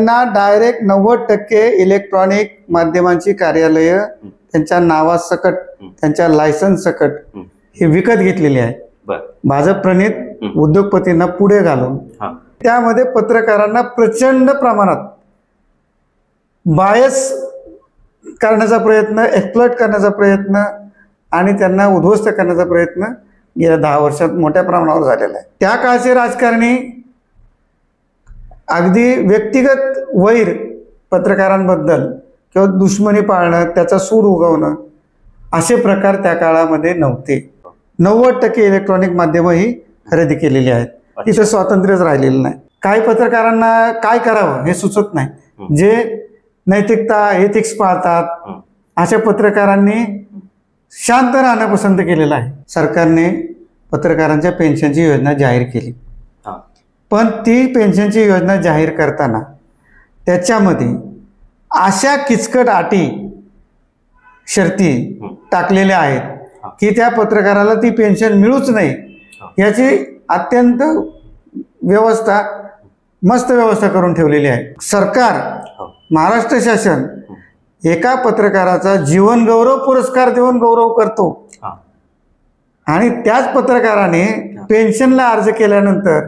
त्यांना direct 90% electronic माध्यमांची कार्यालय त्यांच्या नावासकट त्यांच्या लायसन्स सकट हे विकत घेतलेली आहे. भाजप प्रणित उद्योगपतींना पुढे घालून त्यामध्ये पत्रकारांना प्रचंड प्रमाणात बायस करण्याचा प्रयत्न, एक्सप्लॉइट करण्याचा प्रयत्न आणि त्यांना उद्ध्वस्त करण्याचा प्रयत्न गेल्या 10 वर्षात मोठ्या प्रमाणावर झालेला आहे. त्या काळचे राजकारणी अगदी व्यक्तिगत वैर पत्रकारांबद्दल किंवा दुश्मनी पाळणं, त्याचा सूड उगवणं असे प्रकार त्या काळामध्ये नव्हते. 90% इलेक्ट्रॉनिक माध्यमं ही खरेदी केलेली आहेत. तिथं स्वातंत्र्यच राहिलेलं नाही. काही पत्रकारांना काय करावं हे सुचत नाही. जे नैतिकता, एथिक्स पाळतात अशा पत्रकारांनी शांत राहणं पसंत केलेलं आहे. सरकारने पत्रकारांच्या पेन्शनची योजना जाहीर केली, पण ती पेन्शनची योजना जाहीर करताना त्याच्यामध्ये अशा किचकट अटी शर्ती टाकलेल्या आहेत की त्या पत्रकाराला ती पेन्शन मिळूच नाही याची अत्यंत मस्त व्यवस्था करून ठेवलेली आहे. सरकार, महाराष्ट्र शासन एका पत्रकाराचा जीवन गौरव पुरस्कार देऊन गौरव करतो आणि त्याच पत्रकाराने पेन्शनला अर्ज केल्यानंतर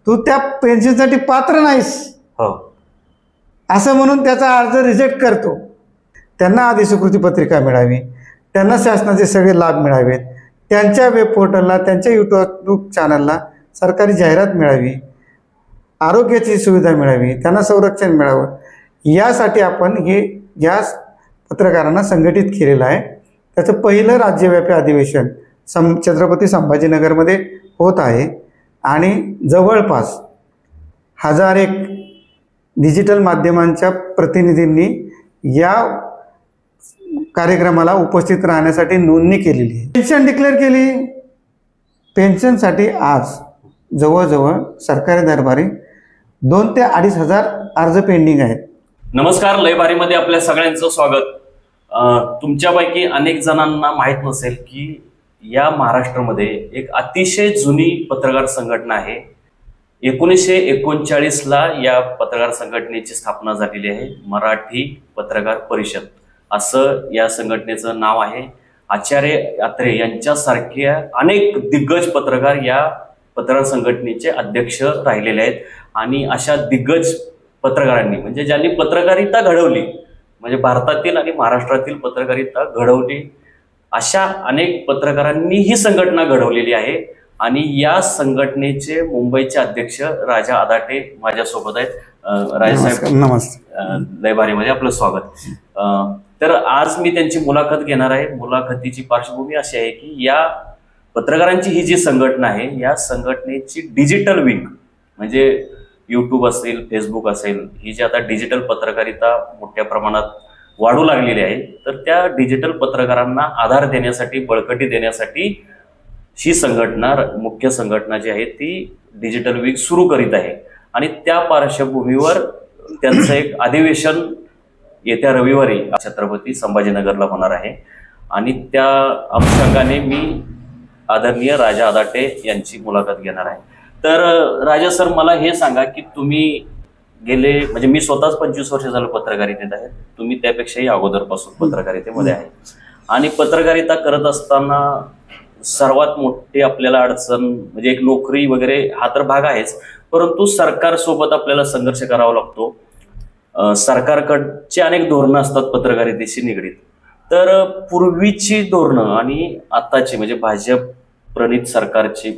तू त्या पेन्शनसाठी पात्र नाहीस असं म्हणून त्याचा अर्ज रिजेक्ट करतो. त्यांना अधिस्वीकृती पत्रिका मिळावी, त्यांना शासनाचे सगळे लाभ मिळावेत, त्यांच्या वेब पोर्टलला, त्यांच्या यूट्यूब चॅनलला सरकारी जाहिरात मिळावी, आरोग्याची सुविधा मिळावी, त्यांना संरक्षण मिळावं, यासाठी आपण हे या पत्रकारांना संघटित केलेलं आहे. त्याचं पहिलं राज्यव्यापी अधिवेशन छत्रपती संभाजीनगरमध्ये होत आहे आणि जवळपास 1001 डिजिटल माध्यमांच्या प्रतिनिधींनी या कार्यक्रमाला उपस्थित राहण्यासाठी नोंदणी केलेली आहे. पेन्शन डिक्लेअर केली. पेन्शनसाठी आज जवळजवळ सरकारी दरबारी 2,000 ते 2,500 अर्ज पेंडिंग आहेत. नमस्कार, लयबारीमध्ये आपल्या सगळ्यांचं स्वागत. तुमच्यापैकी अनेक जणांना माहीत नसेल की या महाराष्ट्रामध्ये एक अतिशय जुनी पत्रकार संघटना आहे. 1939ला या पत्रकार संघटनेची स्थापना झालेली आहे. मराठी पत्रकार परिषद असं या संघटनेचं नाव आहे. आचार्य अत्रे यांच्यासारख्या अनेक दिग्गज पत्रकार या पत्रकार संघटनेचे अध्यक्ष राहिलेले आहेत आणि अशा दिग्गज पत्रकारांनी, म्हणजे ज्यांनी पत्रकारिता घडवली, म्हणजे भारतातील आणि महाराष्ट्रातील पत्रकारिता घडवली, अशा अनेक पत्रकारांनी ही संघटना घडवलेली आहे. आणि या संघटनेचे मुंबईचे अध्यक्ष राजा आदाटे माझ्यासोबत आहेत. राजासाहेब नमस्कार, लयबारीमध्ये आपलं स्वागत. तर आज मी त्यांची मुलाखत घेणार आहे. मुलाखतीची पार्श्वभूमी अशी आहे की या पत्रकारांची ही जी संघटना आहे, या संघटनेची डिजिटल विंग, म्हणजे यूट्यूब असेल, फेसबुक असेल, ही जी आता डिजिटल पत्रकारिता मोठ्या प्रमाणात वाढू लागलेली आहे, तर त्या डिजिटल पत्रकारांना आधार देण्यासाठी, बळकटी देण्यासाठी ही संघटना, मुख्य संघटना जी आहे ती डिजिटल विंग सुरू करीत आहे. आणि त्या पार्श्वभूमीवर त्यांचं एक अधिवेशन येत्या रविवारी छत्रपती संभाजीनगरला होणार आहे आणि त्या अनुषंगाने मी आदरणीय राजा आदाटे यांची मुलाखत घेणार आहे. तर राजा सर, मला हे सांगा की तुम्ही गेले, म्हणजे मी स्वतःच 25 वर्ष झालं पत्रकारितेत आहे, तुम्ही त्यापेक्षाही अगोदरपासून पत्रकारितेमध्ये आहे आणि पत्रकारिता करत असताना सर्वात मोठी आपल्याला अडचण म्हणजे एक नोकरी वगैरे हा तर भाग आहेच, परंतु सरकारसोबत आपल्याला संघर्ष करावा लागतो. सरकारकडचे अनेक धोरणं असतात पत्रकारितेशी निगडीत. तर पूर्वीची धोरणं आणि आताची, म्हणजे भाजप प्रणित सरकारची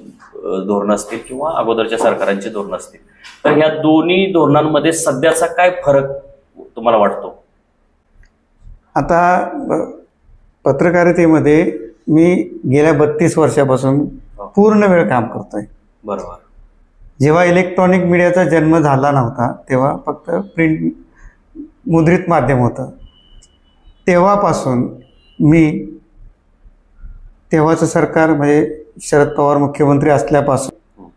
धोरणं असतील किंवा अगोदरच्या सरकारांची धोरणं असतील, तर ह्या दोन्ही धोरणांमध्ये सध्याचा काय फरक तुम्हाला वाटतो? आता पत्रकारितेमध्ये मी गेल्या 32 वर्षापासून पूर्ण वेळ काम करतोय. बरोबर. जेव्हा इलेक्ट्रॉनिक मीडियाचा जन्म झाला नव्हता तेव्हा फक्त प्रिंट, मुद्रित माध्यम होतं. तेव्हापासून मी, तेव्हाचं सरकार म्हणजे शरद पवार मुख्यमंत्री असल्यापासून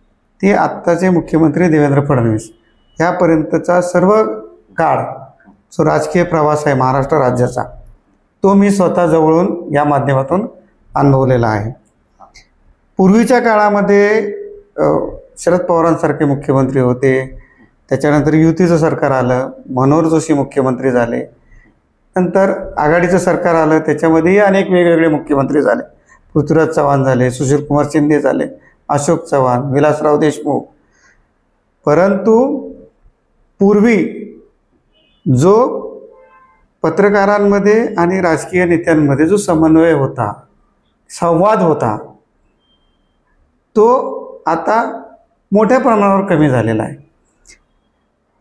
ते आत्ताचे मुख्यमंत्री देवेंद्र फडणवीस यापर्यंतचा सर्व काळ जो राजकीय प्रवास आहे महाराष्ट्र राज्याचा, तो मी स्वतः जवळून या माध्यमातून अनुभवलेला आहे. पूर्वीच्या काळामध्ये शरद पवारांसारखे मुख्यमंत्री होते, त्याच्यानंतर युतीचं सरकार आलं, मनोहर जोशी मुख्यमंत्री झाले. नंतर आघाडीचं सरकार आलं, त्याच्यामध्येही अनेक वेगवेगळे मुख्यमंत्री झाले. पृथ्वीराज चव्हाण झाले, सुशीलकुमार शिंदे झाले, अशोक चव्हाण, विलासराव देशमुख. परंतु पूर्वी जो पत्रकारांमध्ये आणि राजकीय नेत्यांमध्ये जो समन्वय होता, संवाद होता, तो आता मोठ्या प्रमाणावर कमी झालेला आहे.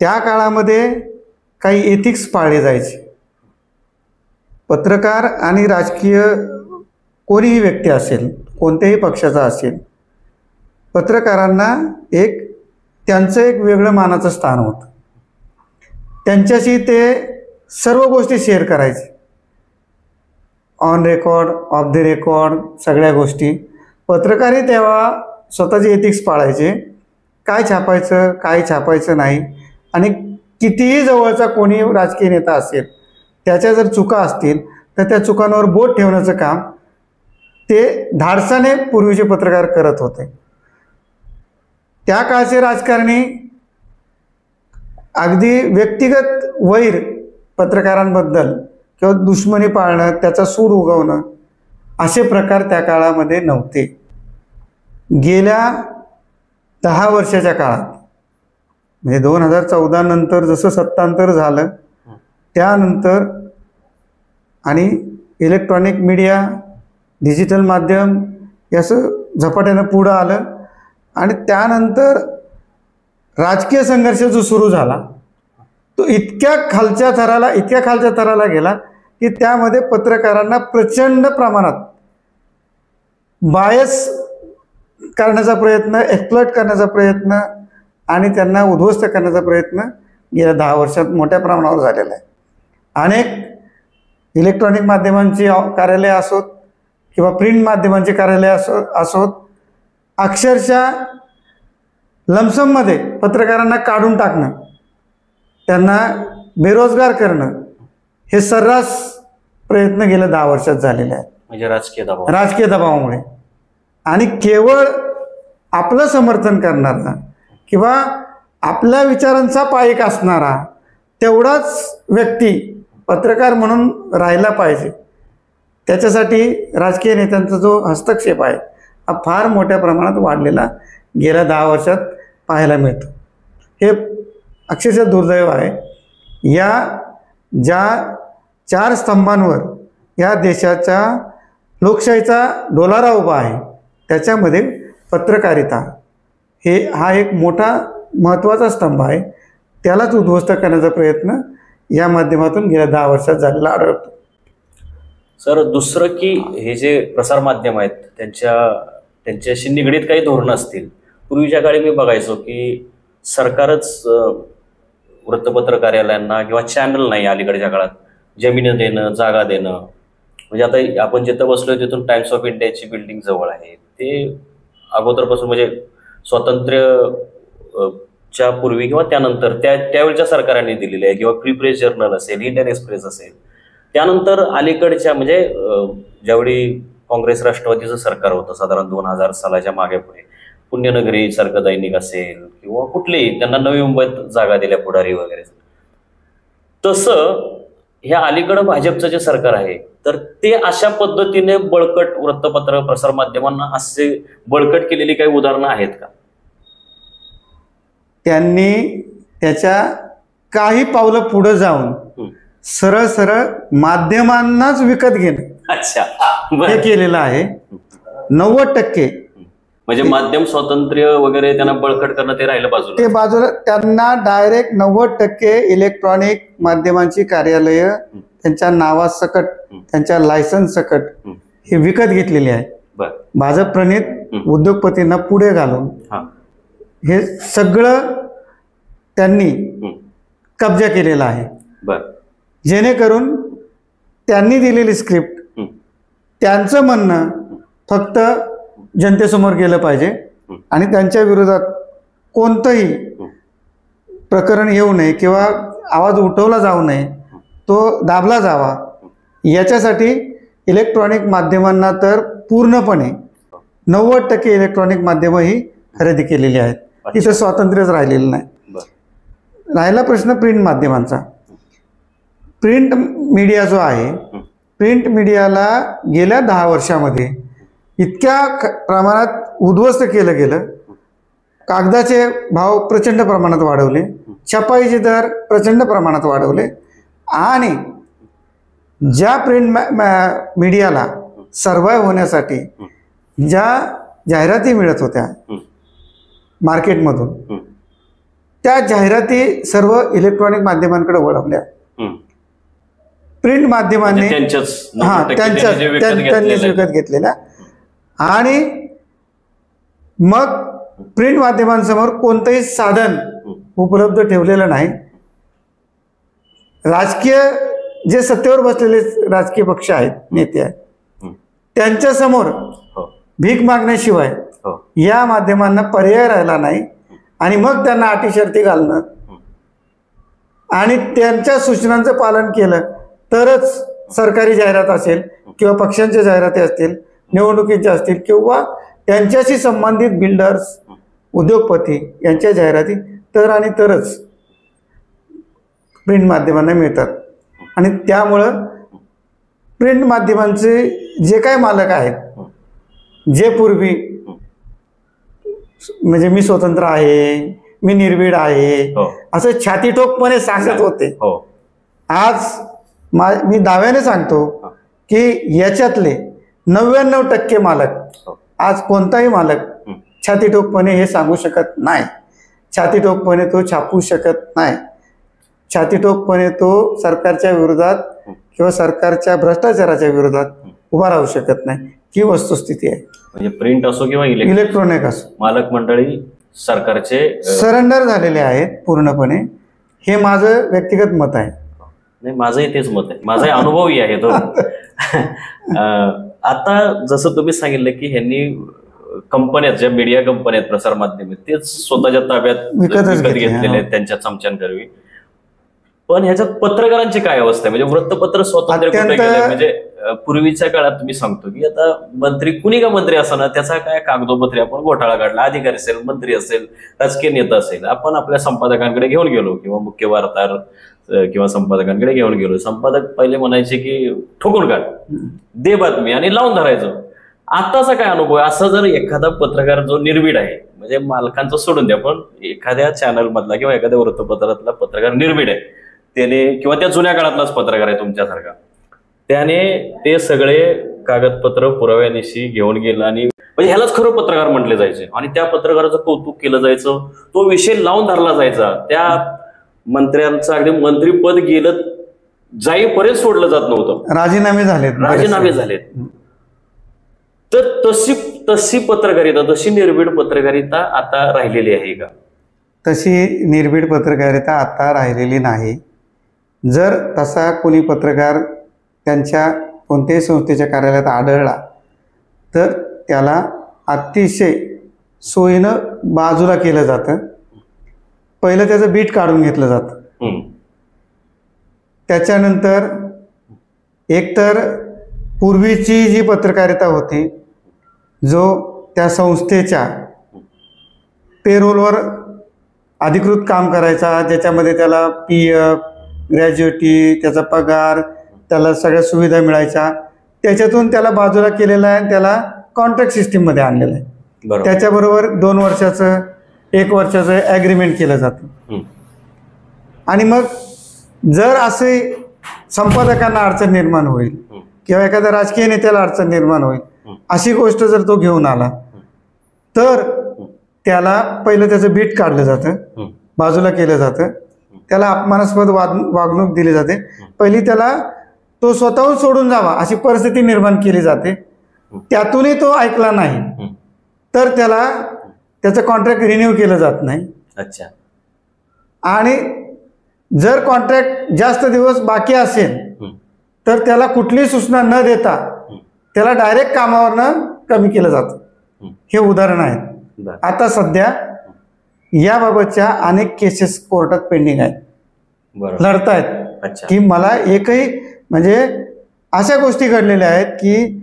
त्या काळामध्ये काही एथिक्स पाळले जायचे. पत्रकार आणि राजकीय कोणीही व्यक्ती असेल, कोणत्याही पक्षाचा असेल, पत्रकारांना त्यांचं एक वेगळं मानाचं स्थान होतं. त्यांच्याशी ते सर्व गोष्टी शेअर करायचे, on record, of the record, सगळ्या गोष्टी. पत्रकारही तेव्हा स्वतःचे एथिक्स पाळायचे, काय छापायचं काय छापायचं नाही. आणि कितीही जवळचा कोणी राजकीय नेता असेल, त्याच्या जर चुका असतील तर त्या चुकांवर बोट ठेवण्याचं काम ते धाडसाने पूर्वीचे पत्रकार करत होते. त्या काळचे राजकारणी अगदी व्यक्तिगत वैर पत्रकारांबद्दल किंवा दुश्मनी पाळणं, त्याचा सूड उगवणं, असे प्रकार त्या काळामध्ये नव्हते. गेल्या 10 वर्षाच्या काळात, म्हणजे 2014 नंतर जसं सत्तांतर झालं, त्यानंतर आणि इलेक्ट्रॉनिक मीडिया, डिजिटल माध्यम याचं झपाट्यानं पुढं आलं. आणि त्यानंतर राजकीय संघर्ष जो सुरू झाला तो इतक्या खालच्या थराला गेला की त्यामध्ये पत्रकारांना प्रचंड प्रमाणात बायस करण्याचा प्रयत्न, एक्सप्लॉइट करण्याचा प्रयत्न आणि त्यांना उद्ध्वस्त करण्याचा प्रयत्न गेल्या 10 वर्षात मोठ्या प्रमाणावर झालेला आहे. अनेक इलेक्ट्रॉनिक माध्यमांची कार्यालय असोत किंवा प्रिंट माध्यमांची कार्यालय असोत, अक्षरशः लमसममध्ये पत्रकारांना काढून टाकणं, त्यांना बेरोजगार करणं, हे सर्रास प्रयत्न गेल्या 10 वर्षात झालेले आहेत. म्हणजे राजकीय दबावामुळे. आणि केवळ आपलं समर्थन करणारा किंवा आपल्या विचारांचा पाईक असणारा तेवढाच व्यक्ती पत्रकार म्हणून राहिला पाहिजे. त्याच्यासाठी राजकीय नेत्यांचा जो हस्तक्षेप आहे हा फार मोठ्या प्रमाणात वाढलेला गेल्या 10 वर्षात पाहायला मिळतो. हे अक्षरशः दुर्दैव आहे. या ज्या 4 स्तंभांवर या देशाच्या लोकशाहीचा डोलारा उभा आहे, त्याच्यामध्ये पत्रकारिता हा एक मोठा महत्त्वाचा स्तंभ आहे. त्यालाच उद्ध्वस्त करण्याचा प्रयत्न या माध्यमातून गेल्या 10 वर्षात झालेला आढळतो. सर, दुसरं की हे जे प्रसार माध्यम आहेत त्यांच्याशी निगडीत काही धोरणं असतील. पूर्वीच्या काळी मी बघायचो की सरकारच वृत्तपत्र कार्यालयांना किंवा चॅनल नाही, अलीकडच्या काळात जमिनी देणं, जागा देणं. म्हणजे आता आपण जिथं बसलोय तिथून टाइम्स ऑफ इंडियाची बिल्डिंग जवळ आहे. ते अगोदरपासून म्हणजे स्वातंत्र्यच्या पूर्वी किंवा त्यानंतर त्यावेळच्या सरकारांनी दिलेली आहे. किंवा फ्री प्रेस जर्नल असेल, इंडियन एक्सप्रेस असेल. त्यानंतर अलीकडच्या म्हणजे ज्यावेळी काँग्रेस राष्ट्रवादीचं सरकार होतं साधारण 2000 सालाच्या मागे पुढे, पुण्यनगरी सारखं दैनिक असेल किंवा कुठलेही, त्यांना नवी मुंबईत जागा दिल्या पुढारी वगैरे. तसं ह्या अलीकडं भाजपचं जे सरकार आहे तर ते अशा पद्धतीने बळकट वृत्तपत्र प्रसार माध्यमांना असे बळकट केलेली काही उदाहरणं आहेत का? त्यांनी त्याच्या काही पावलं पुढे जाऊन सरळ माध्यमांनाच विकत घेणं हे केलेलं आहे. 90% म्हणजे माध्यम स्वातंत्र्य वगैरे त्यांना बळकट करणं ते राहिलं बाजूला. त्यांना डायरेक्ट 90% इलेक्ट्रॉनिक माध्यमांची कार्यालय त्यांच्या नावासकट, त्यांच्या लायसन्स सकट हे विकत घेतलेली आहे. भाजप प्रणित उद्योगपतींना पुढे घालून हे सगळं त्यांनी कब्जा केलेला आहे. जेणेकरून त्यांनी दिलेली स्क्रिप्ट, त्यांचं म्हणणं फक्त जनतेसमोर गेलं पाहिजे आणि त्यांच्या विरोधात कोणतंही प्रकरण येऊ नये किंवा आवाज उठवला जाऊ नये, तो दाबला जावा. याच्यासाठी इलेक्ट्रॉनिक माध्यमांना तर पूर्णपणे 90% इलेक्ट्रॉनिक माध्यमं ही खरेदी केलेली आहेत. तिथं स्वातंत्र्यच राहिलेलं नाही. राहिला प्रश्न प्रिंट माध्यमांचा. प्रिंट मीडिया जो आहे, प्रिंट मीडियाला गेल्या 10 वर्षामध्ये इतक्या प्रमाणात उद्ध्वस्त केलं गेलं. कागदाचे भाव प्रचंड प्रमाणात वाढवले, छपाईचे दर प्रचंड प्रमाणात वाढवले आणि ज्या प्रिंट मीडियाला सर्व्हाइव्ह होण्यासाठी ज्या जाहिराती मिळत होत्या मार्केटमधून, त्या जाहिराती सर्व इलेक्ट्रॉनिक माध्यमांकडे वळवल्या. प्रिंट माध्यमांनी त्यांनीच विकत घेतलेल्या आणि मग प्रिंट माध्यमांसमोर कोणतंही साधन उपलब्ध ठेवलेलं नाही. राजकीय जे सत्तेवर बसलेले राजकीय पक्ष आहेत, नेते आहेत, त्यांच्या समोर भीक मागण्याशिवाय या माध्यमांना पर्याय राहिला नाही आणि मग त्यांना अटी शर्ती घालणं आणि त्यांच्या सूचनांचं पालन केलं तरच सरकारी जाहिरात असेल किंवा पक्षांच्या जाहिराती असतील, निवडणुकीच्या असतील किंवा त्यांच्याशी संबंधित बिल्डर्स, उद्योगपती यांच्या जाहिराती तर आणि तरच प्रिंट माध्यमांना मिळतात. आणि त्यामुळं प्रिंट माध्यमांचे जे काही मालक आहेत, जे पूर्वी म्हणजे मी स्वतंत्र आहे, मी निर्भीड आहे असं छातीठोकपणे सांगत होते, आज मी दाव्याने सांगतो की याच्यातले 99% मालक, आज कोणताही मालक छातीठोकपणे हे सांगू शकत नाही, छातीठोकपणे तो छापू शकत नाही, छातीठोकपणे तो सरकारच्या विरोधात किंवा सरकारच्या भ्रष्टाचाराच्या विरोधात उभा राहू शकत नाही. ही वस्तुस्थिती आहे. म्हणजे प्रिंट असो किंवा इलेक्ट्रॉनिक असो, मालक मंडळी सरकारचे सरेंडर झालेले आहेत पूर्णपणे. हे माझं व्यक्तिगत मत आहे. नाही, माझंही तेच मत आहे, माझाही अनुभवही आहे तो. आता जसं तुम्ही सांगितलं की ह्यांनी कंपन्या, ज्या मीडिया कंपन्या आहेत, प्रसार माध्यम, तेच स्वतःच्या ताब्यात विकत घेतलेले आहेत त्यांच्या चमच्यांकरवी. पण ह्याच्यात पत्रकारांची काय अवस्था आहे? म्हणजे वृत्तपत्र स्वातंत्र्य कुठे गेलं? म्हणजे पूर्वीच्या काळात तुम्ही सांगतो की आता मंत्री, कुणी का मंत्री असताना त्याचा काय कागदोपत्री आपण घोटाळा काढला, अधिकारी असेल, मंत्री असेल, राजकीय नेता असेल, आपण आपल्या संपादकांकडे घेऊन गेलो किंवा मुख्य वार्ताहर किंवा संपादकांकडे घेऊन गेलो. संपादक पहिले म्हणायचे की ठोकून काढ, दे बातमी आणि लावून धरायचं. आताचा काय अनुभव आहे? असं जर एखादा पत्रकार जो निर्भीड आहे, म्हणजे मालकांचं सोडून द्या, पण एखाद्या चॅनल मधला किंवा एखाद्या वृत्तपत्रातला पत्रकार निर्भीड आहे, त्याने किंवा त्या जुन्या काळातलाच पत्रकार आहे तुमच्यासारखा, त्याने ते सगळे कागदपत्र पुराव्यानिशी घेऊन गेला आणि म्हणजे ह्यालाच खरं पत्रकार म्हटले जायचे आणि त्या पत्रकाराचं कौतुक केलं जायचं, तो विषय लावून धरला जायचा. त्या मंत्र्यांचं अगदी मंत्रीपद गेलं जाईपर्यंत सोडलं जात नव्हतं, राजीनामे झालेत. तर तशी पत्रकारिता, तशी निर्भीड पत्रकारिता आता राहिलेली आहे का? तशी निर्भीड पत्रकारिता आता राहिलेली नाही. जर तसा कोणी पत्रकार त्यांच्या कोणत्याही संस्थेच्या कार्यालयात आढळला तर त्याला अतिशय सोयीनं बाजूला केलं जातं. पहिलं त्याचं बीट काढून घेतलं जातं. त्याच्यानंतर एकतर पूर्वीची जी पत्रकारिता होती, जो त्या संस्थेच्या पेरोलवर अधिकृत काम करायचा, ज्याच्यामध्ये त्याला PF, ग्रॅज्युटी, त्याचा पगार, त्याला सगळ्या सुविधा मिळायच्या, त्याच्यातून त्याला बाजूला केलेला आहे, त्याला कॉन्ट्रॅक्ट सिस्टीममध्ये आणलेलं आहे. त्याच्याबरोबर 2 वर्षाचं 1 वर्षाचं ॲग्रीमेंट केलं जातं. आणि मग जर असे संपादकांना अडचण निर्माण होईल किंवा एखाद्या राजकीय नेत्याला अडचण निर्माण होईल, अशी गोष्ट जर तो घेऊन आला तर त्याला पहिलं त्याचं बीट काढलं जातं, बाजूला केलं जातं, त्याला अपमानास्पद वागणूक दिली जाते. पहिली त्याला तो स्वतःहून सोडून जावा अशी परिस्थिती निर्माण केली जाते. त्यातूनही तो ऐकला नाही तर त्याला त्याचं कॉन्ट्रॅक्ट रिन्यू केलं जात नाही. अच्छा. आणि जर कॉन्ट्रॅक्ट जास्त दिवस बाकी असेल तर त्याला कुठलीही सूचना न देता त्याला डायरेक्ट कामावरनं कमी केलं जातं. हे उदाहरण आहे. आता सध्या याबाबतच्या अनेक केसेस कोर्टात पेंडिंग आहेत, लढतायत की मला एकही म्हणजे अशा गोष्टी घडलेल्या आहेत की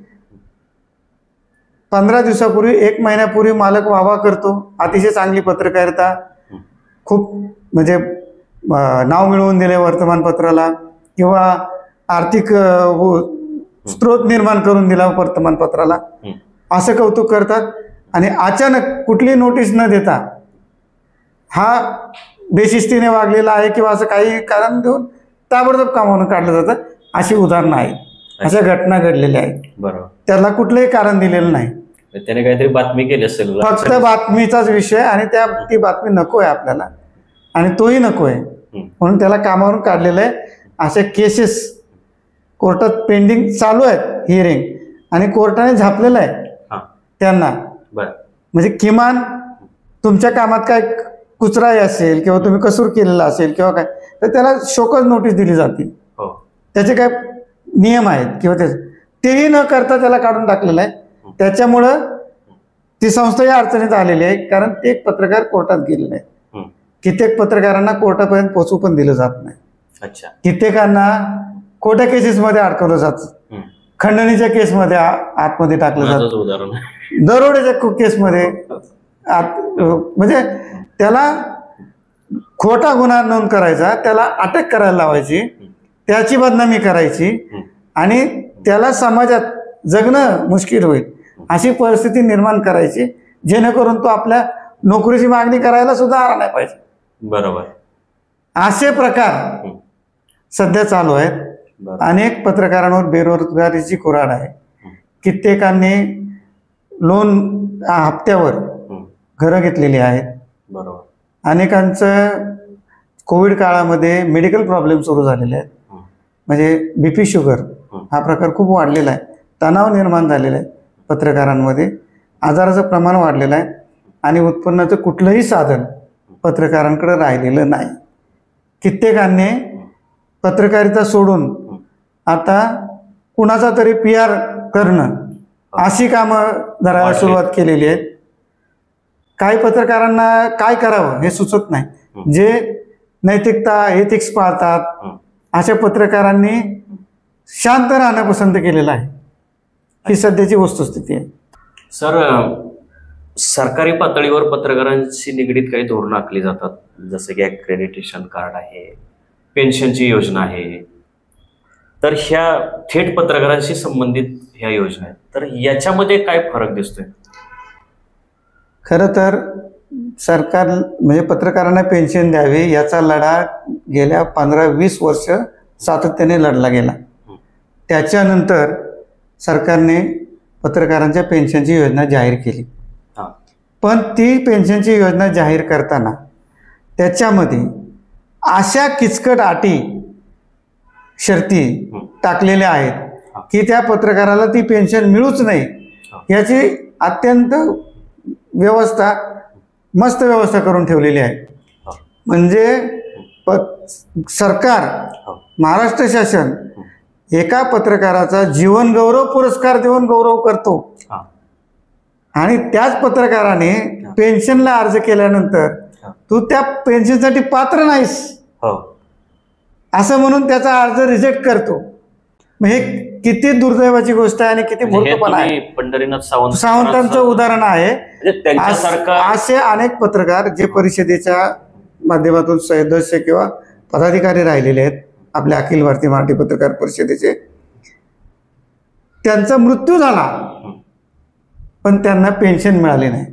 15 दिवसापूर्वी 1 महिन्यापूर्वी मालक वाहवा करतो, अतिशय चांगली पत्रकारिता, खूप म्हणजे नाव मिळवून दिले वर्तमानपत्राला किंवा आर्थिक स्रोत निर्माण करून दिला वर्तमानपत्राला, असं कौतुक करतात. आणि अचानक कुठली नोटीस न देता हा बेशिस्तीने वागलेला आहे किंवा असं काही कारण देऊन ताबडतोब कामावून काढलं जातं. अशी उदाहरणं आहेत, अशा घटना घडलेल्या आहेत. बरोबर. त्याला कुठलंही कारण दिलेलं नाही, त्याने काहीतरी बातमी केली असेल, फक्त बातमीचाच विषय, आणि ती बातमी नको आहे आपल्याला आणि तोही नको आहे म्हणून त्याला कामावरून काढलेलं आहे. अशा केसेस कोर्टात पेंडिंग चालू आहेत, हिअरिंग, आणि कोर्टाने झापलेलं आहे त्यांना. म्हणजे किमान तुमच्या कामात काय कुचराई असेल किंवा तुम्ही कसूर केलेला असेल किंवा काय, तर त्याला शोकज नोटीस दिली जाते. त्याचे काय नियम आहेत किंवा तेही न करता त्याला काढून टाकलेलं आहे. त्याच्यामुळं ती संस्था या अडचणीत आलेली आहे, कारण ते एक पत्रकार कोर्टात गेलेले आहे. कित्येक पत्रकारांना कोर्टापर्यंत पोहोचू पण दिलं जात नाही. कित्येकांना खोट्या केसेसमध्ये अडकवलं जातं, खंडणीच्या केसमध्ये आतमध्ये टाकलं जातं, दरोड्याच्या केसमध्ये म्हणजे त्याला खोटा गुन्हा नोंद करायचा, त्याला अटक करायला लावायची, त्याची बदनामी करायची आणि त्याला समाजात जगणं मुश्किल होईल अशी परिस्थिती निर्माण करायची, जेणेकरून तो आपल्या नोकरीची मागणी करायला सुद्धा आला नाही पाहिजे. बरोबर. असे प्रकार सध्या चालू आहेत. अनेक पत्रकारांवर बेरोजगारीची कुऱ्हाड आहे. कित्येकांनी लोन हप्त्यावर घरं घेतलेली आहेत. बरोबर. अनेकांचं कोविड काळामध्ये मेडिकल प्रॉब्लेम सुरू झालेले आहेत. म्हणजे BP शुगर हा प्रकार खूप वाढलेला आहे. तणाव निर्माण झालेला आहे पत्रकारांमध्ये, आजाराचं प्रमाण वाढलेलं आहे आणि उत्पन्नाचं कुठलंही साधन पत्रकारांकडे राहिलेलं नाही. कित्येकांनी पत्रकारिता सोडून आता कुणाचा तरी PR करणं अशी कामं करायला सुरुवात केलेली आहेत. काही पत्रकारांना काय करावं हे सुचत नाही. जे नैतिकता एथिक्स पाळतात अशा पत्रकारांनी शांत राहणं पसंत केलेलं आहे. ही सध्याची वस्तुस्थिती आहे. सर, सरकारी पातळीवर पत्रकारांशी निगडीत काही धोरणं आखली जातात, जसं की ॲक्रेडिटेशन कार्ड आहे, पेन्शनची योजना आहे, तर ह्या थेट पत्रकारांशी संबंधित ह्या योजना आहेत, तर याच्यामध्ये काय फरक दिसतोय? खरं तर सरकार म्हणजे पत्रकारांना पेन्शन द्यावी याचा लढा गेल्या 15-20 वर्ष सातत्याने लढला गेला. त्याच्यानंतर सरकारने पत्रकारांच्या पेन्शनची योजना जाहीर केली. पण ती पेन्शनची योजना जाहीर करताना त्याच्यामध्ये अशा किचकट अटी शर्ती टाकलेल्या आहेत की त्या पत्रकाराला ती पेन्शन मिळूच नाही याची अत्यंत मस्त व्यवस्था करून ठेवलेली आहे. म्हणजे सरकार, महाराष्ट्र शासन एका पत्रकाराचा जीवनगौरव पुरस्कार देऊन गौरव करतो आणि त्याच पत्रकाराने पेन्शनला अर्ज केल्यानंतर तू त्या पेन्शनसाठी पात्र नाहीस असं म्हणून त्याचा अर्ज रिजेक्ट करतो. हे किती दुर्दैवाची गोष्ट आहे आणि किती मूर्खपणा आहे. पंढरीनाथ सावंतांचं उदाहरण आहे. असे अनेक पत्रकार जे परिषदेच्या माध्यमातून सदस्य किंवा पदाधिकारी राहिलेले आहेत आपल्या अखिल भारतीय मराठी पत्रकार परिषदेचे, त्यांचा मृत्यू झाला पण त्यांना पेन्शन मिळाली नाही.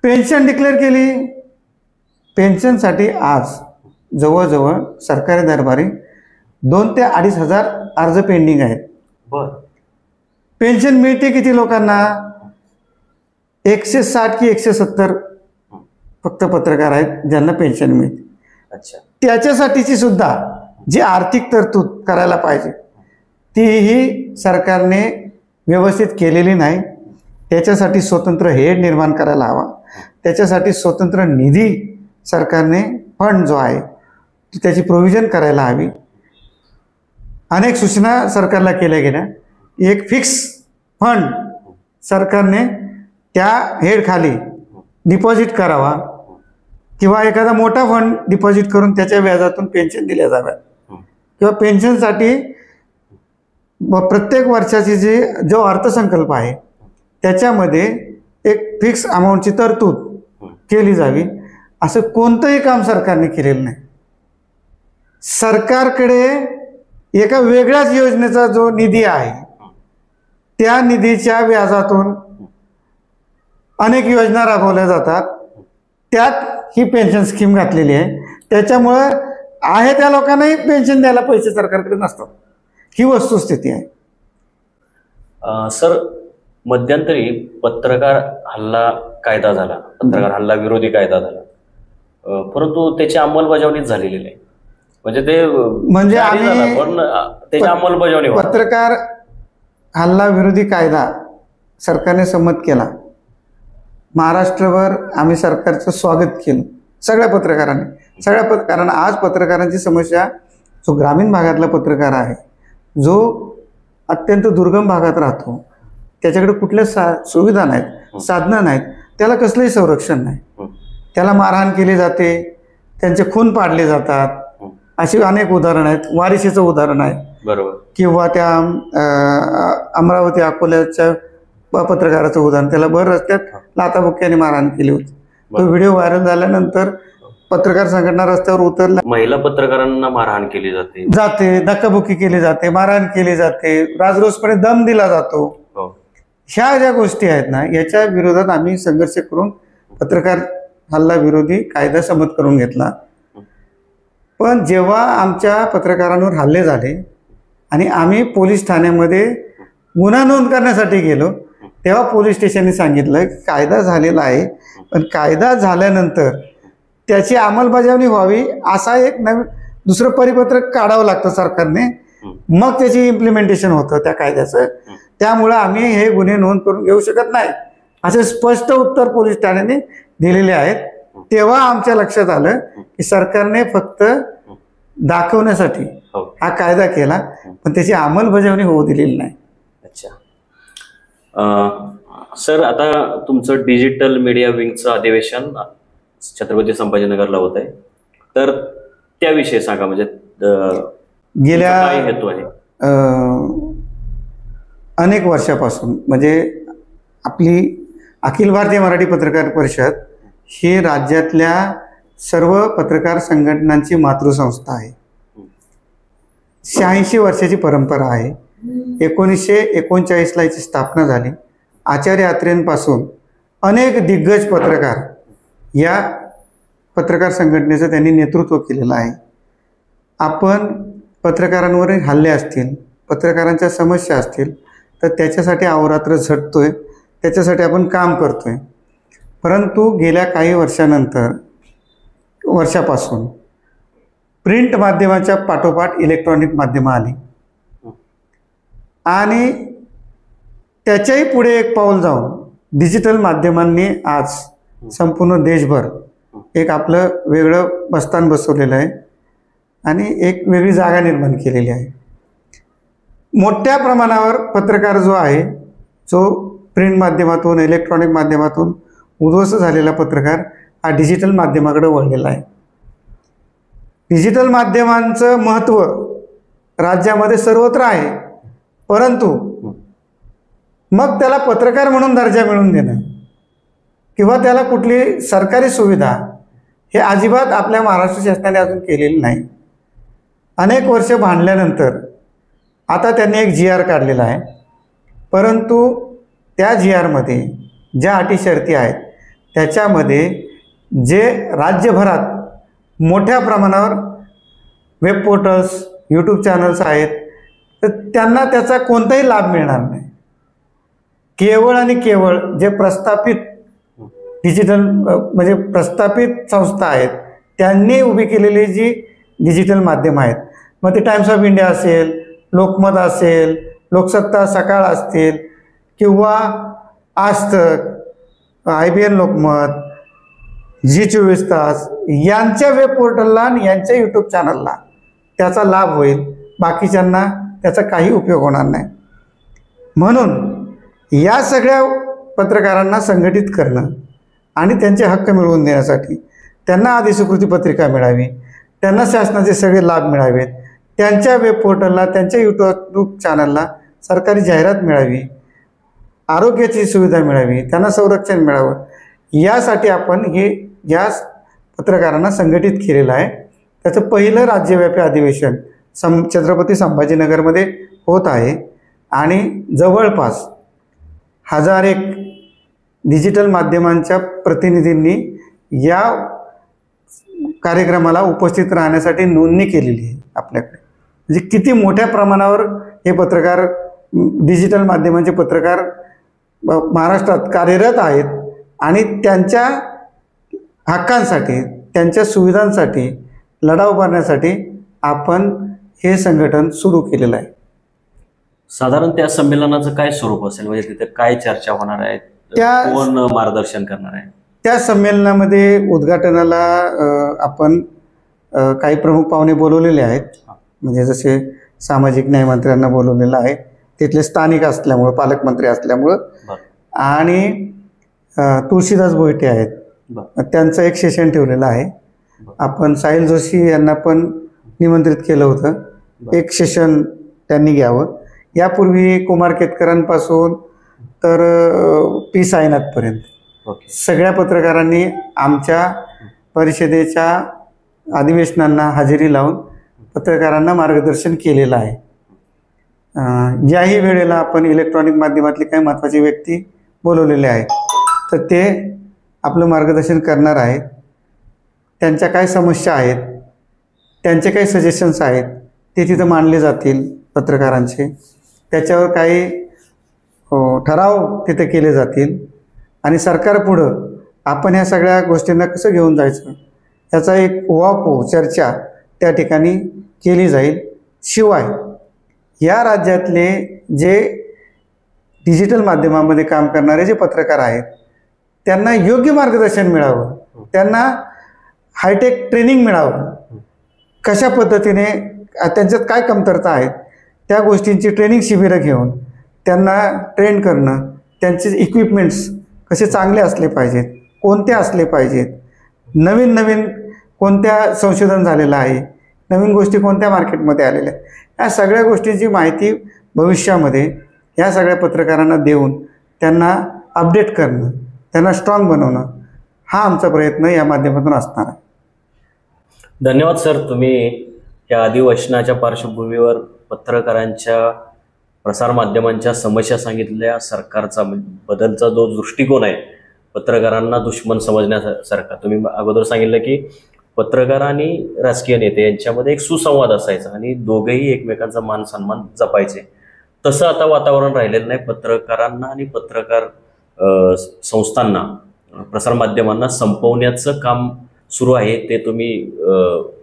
पेन्शन डिक्लेअर केली. पेन्शनसाठी आज जवळजवळ सरकारी दरबारी 2,000 ते 2,500 अर्ज पेंडिंग आहेत. पेन्शन मिळते किती लोकांना? 160 की 170 फक्त पत्रकार आहेत ज्यांना पेन्शन मिळते. त्याच्यासाठीची सुद्धा जी आर्थिक तरतूद करायला पाहिजे तीही सरकारने व्यवस्थित केलेली नाही. त्याच्यासाठी स्वतंत्र हेड निर्माण करायला हवा. त्याच्यासाठी स्वतंत्र निधी सरकारने फंड जो आहे त्याची प्रोव्हिजन करायला हवी. अनेक सूचना सरकारला केल्या गेल्या. एक फिक्स फंड सरकारने त्या हेडखाली डिपॉझिट करावा किंवा एखादा मोठा फंड डिपॉझिट करून त्याच्या व्याजातून पेन्शन दिल्या जाव्यात किंवा पेन्शनसाठी प्रत्येक वर्षाची जो अर्थसंकल्प आहे त्याच्यामध्ये एक फिक्स अमाऊंटची तरतूद केली जावी असं कोणतंही काम सरकारने केलेलं नाही. सरकारकडे एका वेगळ्याच योजनेचा जो निधी आहे त्या निधीच्या व्याजातून अनेक योजना राबवल्या जातात. त्यात ही पेन्शन स्कीम घातलेली आहे. त्याच्यामुळं आहे त्या लोकांनाही पेन्शन द्यायला पैसे सरकारकडे नसतात. ही वस्तुस्थिती आहे. सर, मध्यंतरी पत्रकार हल्ला कायदा झाला, पत्रकार हल्ला विरोधी कायदा झाला, परंतु त्याची अंमलबजावणीच झालेली नाही. म्हणजे आम्ही पण त्याची अंमलबजावणी पत्रकार हल्ला विरोधी कायदा सरकारने संमत केला. महाराष्ट्रभर आम्ही सरकारचं स्वागत केलं, सगळ्या पत्रकारांनी. आज पत्रकारांची समस्या, जो ग्रामीण भागातला पत्रकार आहे, जो अत्यंत दुर्गम भागात राहतो, त्याच्याकडे कुठल्या सुविधा नाहीत, साधनं नाहीत, त्याला कसलंही संरक्षण नाही, त्याला मारहाण केली जाते, त्यांचे खून पाडले जातात, अशी अनेक उदाहरणं आहेत. वारिशीचं उदाहरण आहे, बरोबर, किंवा त्या अमरावती अकोल्याच्या पत्रकाराचं उदाहरण, त्याला भर रस्त्यात लाथाबुक्क्याने मारहाण केली होती. तो व्हिडिओ व्हायरल झाल्यानंतर पत्रकार संघटना रस्त्यावर उतरला. महिला पत्रकारांना मारहाण केली जाते, धक्काबुक्की केली जाते, मारहाण केली जाते, राजरोसपणे दम दिला जातो. ह्या ज्या गोष्टी आहेत ना, याच्या विरोधात आम्ही संघर्ष करून पत्रकार हल्ला विरोधी कायदा संमत करून घेतला. पण जेव्हा आमच्या पत्रकारांवर हल्ले झाले आणि आम्ही पोलीस ठाण्यामध्ये गुन्हा नोंद करण्यासाठी गेलो, तेव्हा पोलीस स्टेशनने सांगितलं की कायदा झालेला आहे, पण कायदा झाल्यानंतर त्याची अंमलबजावणी व्हावी असा एक दुसरं परिपत्रक काढावं लागतं सरकारने, मग त्याची इम्प्लिमेंटेशन होतं त्या कायद्याचं. त्यामुळं आम्ही हे गुन्हे नोंद करून घेऊ शकत नाही असे स्पष्ट उत्तर पोलीस ठाण्याने दिलेले आहेत. तेव्हा आमच्या लक्षात आलं की सरकारने फक्त दाखवण्यासाठी हा कायदा केला, पण त्याची अंमलबजावणी होऊ दिलेली नाही. अच्छा सर, आता तुमचं डिजिटल मीडिया विंगचं अधिवेशन छत्रपती संभाजीनगरला होत आहे, तर त्याविषयी सांगा. म्हणजे गेल्या काय हेतू आहे? अनेक वर्षापासून, म्हणजे आपली अखिल भारतीय मराठी पत्रकार परिषद ही राज्यातल्या सर्व पत्रकार संघटनांची मातृसंस्था आहे. 86 वर्षाची परंपरा आहे. 1939ला याची स्थापना झाली. आचार्य अत्रेंपासून अनेक दिग्गज पत्रकार या पत्रकार संघटनेचं त्यांनी नेतृत्व केलेलं आहे. आपण पत्रकारांवरील हल्ले असतील, पत्रकारांच्या समस्या असतील, तर त्याच्यासाठी अहोरात्र झटतोय, त्याच्यासाठी आपण काम करतोय. परंतु गेल्या काही वर्षापासून प्रिंट माध्यमाच्या पाठोपाठ इलेक्ट्रॉनिक माध्यमं आली आणि त्याच्याही पुढे एक पाऊल जाऊन डिजिटल माध्यमांनी आज संपूर्ण देशभर एक आपलं वेगळं बस्तान बसवलेलं आहे आणि एक वेगळी जागा निर्माण केलेली आहे. मोठ्या प्रमाणावर पत्रकार जो आहे, जो प्रिंट माध्यमातून, इलेक्ट्रॉनिक माध्यमातून उद्ध्वस्त झालेला पत्रकार हा डिजिटल माध्यमाकडे वळलेला आहे. डिजिटल माध्यमांचं महत्त्व राज्यामध्ये सर्वत्र आहे, परंतु मग त्याला पत्रकार म्हणून दर्जा मिळवून देणं किंवा त्याला कुठली सरकारी सुविधा हे अजिबात आपल्या महाराष्ट्र शासनाने अजून केलेली नाही. अनेक वर्ष भांडल्यानंतर आता त्यांनी एक GR काढलेला आहे, परंतु त्या GRमध्ये ज्या अटी शर्ती आहेत त्याच्यामध्ये जे राज्यभरात मोठ्या प्रमाणावर वेब पोर्टल्स, यूट्यूब चॅनल्स आहेत, तर त्यांना त्याचा कोणताही लाभ मिळणार नाही. केवळ आणि केवळ जे प्रस्थापित डिजिटल म्हणजे प्रस्थापित संस्था आहेत त्यांनी उभी केलेली जी डिजिटल माध्यम आहेत, मग ते टाइम्स ऑफ इंडिया असेल, लोकमत असेल, लोकसत्ता सकाळ असतील किंवा आजतक, IBN लोकमत, G24 तास यांच्या वेब पोर्टलला आणि यांच्या यूट्यूब चॅनलला त्याचा लाभ होईल, बाकीच्यांना त्याचा काही उपयोग होणार नाही. म्हणून या सगळ्या पत्रकारांना संघटित करणं आणि त्यांचे हक्क मिळवून देण्यासाठी त्यांना अधिस्वीकृती पत्रिका मिळावी, त्यांना शासनाचे सगळे लाभ मिळावेत, त्यांच्या वेब पोर्टलला, त्यांच्या यूट्यूब चॅनलला सरकारी जाहिरात मिळावी, आरोग्याची सुविधा मिळावी, त्यांना संरक्षण मिळावं, यासाठी आपण हे या पत्रकारांना संघटित केलेलं आहे. त्याचं पहिलं राज्यव्यापी अधिवेशन छत्रपती संभाजीनगरमध्ये होत आहे आणि जवळपास 1001 डिजिटल माध्यमांच्या प्रतिनिधींनी या कार्यक्रमाला उपस्थित राहण्यासाठी नोंदणी केलेली आहे आपल्याकडे. म्हणजे किती मोठ्या प्रमाणावर हे पत्रकार, डिजिटल माध्यमांचे पत्रकार महाराष्ट्रात कार्यरत आहेत आणि त्यांच्या हक्कांसाठी, त्यांच्या सुविधांसाठी लढा उभारण्यासाठी आपण हे संघटन सुरू केलेलं आहे. साधारण त्या संमेलनाचं काय स्वरूप असेल, म्हणजे तिथे काय चर्चा होणार आहे, कोण मार्गदर्शन करणार आहे? त्या संमेलनामध्ये उद्घाटनाला आपण काही प्रमुख पाहुणे बोलवलेले आहेत. म्हणजे जसे सामाजिक न्याय मंत्र्यांना बोलवलेलं आहे, तिथले स्थानिक असल्यामुळं, पालकमंत्री असल्यामुळं, आणि तुळशीदास भोईटे आहेत, त्यांचं एक सेशन ठेवलेलं आहे. आपण साहिल जोशी यांना पण निमंत्रित केलं होतं, एक सेशन त्यांनी घ्यावं. यापूर्वी कुमार केतकरांपासून तर पी साईनाथपर्यंत सगळ्या पत्रकारांनी आमच्या परिषदेच्या अधिवेशनांना हजेरी लावून पत्रकारांना मार्गदर्शन केलेलं आहे. याही वेळेला आपण इलेक्ट्रॉनिक माध्यमातली काही महत्त्वाची व्यक्ती बोलवलेले आहेत, तर ते आपलं मार्गदर्शन करणार आहेत. त्यांच्या काय समस्या आहेत, त्यांचे काही सजेशन्स आहेत, ते तिथं मांडले जातील पत्रकारांचे. त्याच्यावर काही ठराव तिथे केले जातील आणि सरकारपुढं आपण ह्या सगळ्या गोष्टींना कसं घेऊन जायचं याचा एक उहापोह चर्चा त्या ठिकाणी केली जाईल. शिवाय या राज्यातले जे डिजिटल माध्यमामध्ये काम करणारे जे पत्रकार आहेत त्यांना योग्य मार्गदर्शन मिळावं, त्यांना हायटेक ट्रेनिंग मिळावं, कशा पद्धतीने त्यांच्यात काय कमतरता आहेत त्या गोष्टींची ट्रेनिंग शिबिरं घेऊन त्यांना ट्रेन करणं, त्यांचे इक्विपमेंट्स कसे चांगले असले पाहिजेत, कोणते असले पाहिजेत, नवीन नवीन कोणत्या संशोधन झालेलं आहे, नवीन गोष्टी कोणत्या मार्केटमध्ये आलेल्या आहेत, या सगळ्या गोष्टींची माहिती भविष्यामध्ये या सगळ्या पत्रकारांना देऊन त्यांना अपडेट करणं, त्यांना स्ट्रॉंग बनवणं, हा आमचा प्रयत्न या माध्यमातून असणार आहे. धन्यवाद सर, तुम्ही या अधिवेशनाच्या पार्श्वभूमीवर पत्रकारांच्या, प्रसारमाध्यमांच्या समस्या सांगितल्या, सरकारचा बदलचा जो दृष्टिकोन आहे पत्रकारांना दुश्मन समजण्यासारखा. तुम्ही अगोदर सांगितलं की पत्रकार आणि राजकीय नेते यांच्यामध्ये एक सुसंवाद असायचा आणि दोघेही एकमेकांचा मान सन्मान जपायचे. तसं आता वातावरण राहिलेलं नाही. पत्रकारांना आणि पत्रकार संस्थांना, प्रसारमाध्यमांना संपवण्याचं काम सुरू आहे, ते तुम्ही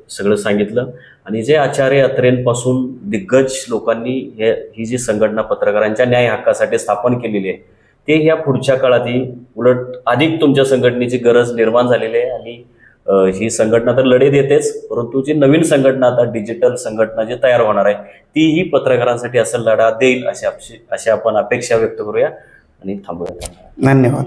सगळं सांगितलं. आणि जे आचार्य अत्रेंपासून दिग्गज लोकांनी ही जी संघटना पत्रकारांच्या न्याय हक्कासाठी स्थापन केलेली आहे, ते ह्या पुढच्या काळातही उलट अधिक तुमच्या संघटनेची गरज निर्माण झालेली आहे. आणि ही संघटना तर लढे देतेच, परंतु जी नवीन संघटना आता डिजिटल संघटना जी तयार होणार आहे तीही पत्रकारांसाठी असं लढा देईल अशी आपण अपेक्षा व्यक्त करूया आणि थांबूया. धन्यवाद.